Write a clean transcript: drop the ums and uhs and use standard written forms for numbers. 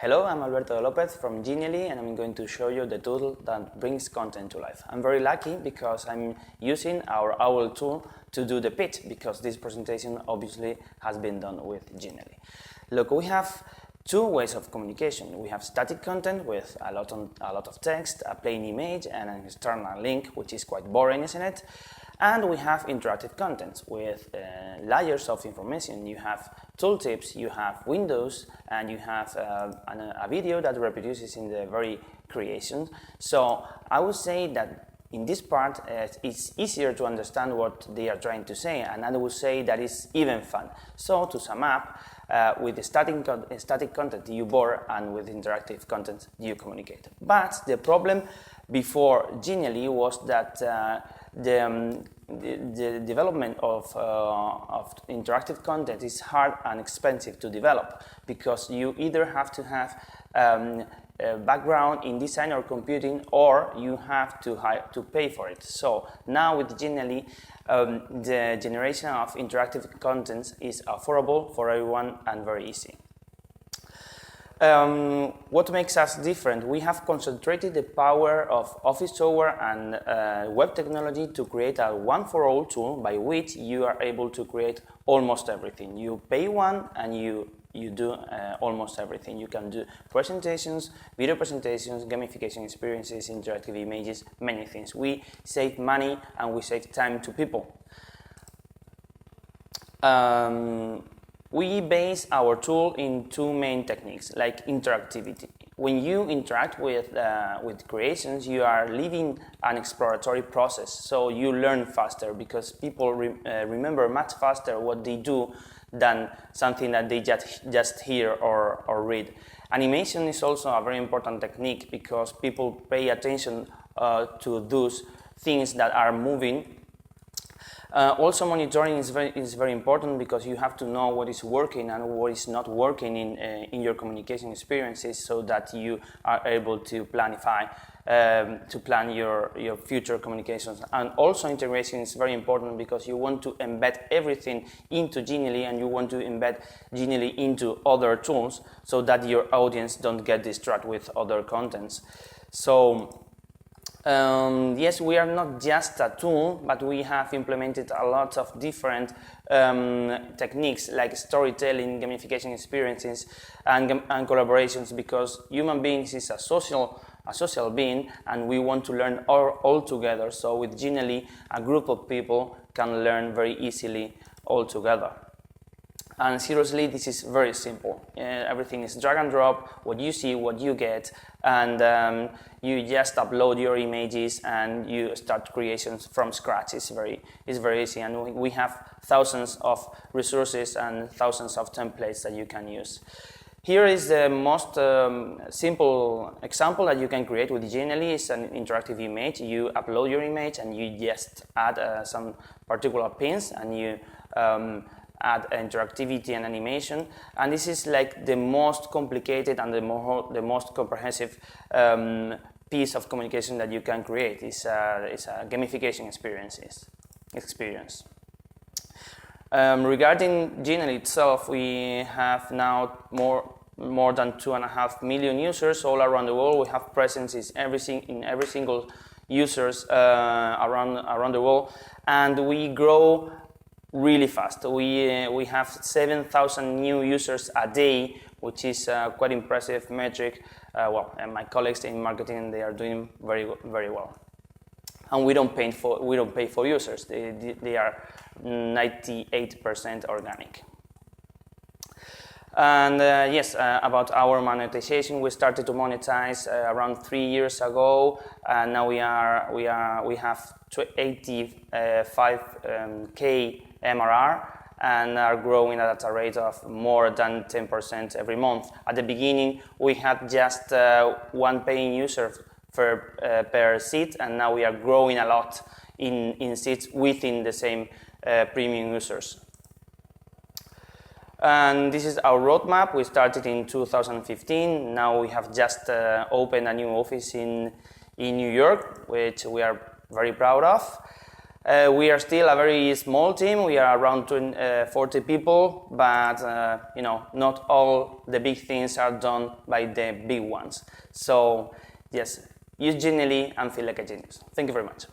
Hello, I'm Alberto Lopez from GENIALLY, and I'm going to show you the tool that brings content to life. I'm very lucky because I'm using our OWL tool to do the pitch, because this presentation obviously has been done with GENIALLY. Look, we have two ways of communication. We have static content with a lot of text, a plain image, and an external link, which is quite boring, isn't it? And we have interactive content with layers of information. You have tooltips, you have windows, and you have a video that reproduces in the very creation. So I would say that in this part, it's easier to understand what they are trying to say, and I would say that it's even fun. So to sum up, with the static content you bore, and with interactive content you communicate. But the problem before GENIALLY was that the development of interactive content is hard and expensive to develop, because you either have to have a background in design or computing, or you have to pay for it. So now with GENIALLY, the generation of interactive content is affordable for everyone and very easy. What makes us different? We have concentrated the power of Office software and web technology to create a one-for-all tool by which you are able to create almost everything. You pay one and you do almost everything. You can do presentations, video presentations, gamification experiences, interactive images, many things. We save money and we save time to people. We base our tool in two main techniques, like interactivity. When you interact with creations, you are living an exploratory process, so you learn faster, because people remember much faster what they do than something that they just hear or read. Animation is also a very important technique, because people pay attention to those things that are moving. Also, monitoring is very important, because you have to know what is working and what is not working in your communication experiences, so that you are able to plan your future communications. And also, integration is very important, because you want to embed everything into GENIALLY, and you want to embed GENIALLY into other tools, so that your audience don't get distracted with other contents. So yes, we are not just a tool, but we have implemented a lot of different techniques, like storytelling, gamification experiences, and collaborations, because human beings is a social being, and we want to learn all together. So with GENIALLY, a group of people can learn very easily all together. And seriously, this is very simple. Everything is drag and drop, what you see, what you get, and you just upload your images and you start creations from scratch. It's very easy, and we have thousands of resources and thousands of templates that you can use. Here is the most simple example that you can create with GENIALLY. It's an interactive image. You upload your image and you just add some particular pins, and you add interactivity and animation, and this is like the most complicated and the most comprehensive piece of communication that you can create. It's a gamification experience. Regarding GENIALLY itself, we have now more than 2.5 million users all around the world. We have presence in every single users around the world, and we grow really fast. We have 7,000 new users a day, which is quite impressive metric. And my colleagues in marketing, they are doing very well. And we don't pay for users. They are 98% organic. And yes, about our monetization, we started to monetize around 3 years ago, and now we have 85K MRR, and are growing at a rate of more than 10% every month. At the beginning, we had just one paying user per seat, and now we are growing a lot in seats within the same premium users. And this is our roadmap. We started in 2015. Now we have just opened a new office in New York, which we are very proud of. We are still a very small team. We are around 40 people, but not all the big things are done by the big ones. So yes, use Genially and feel like a genius. Thank you very much.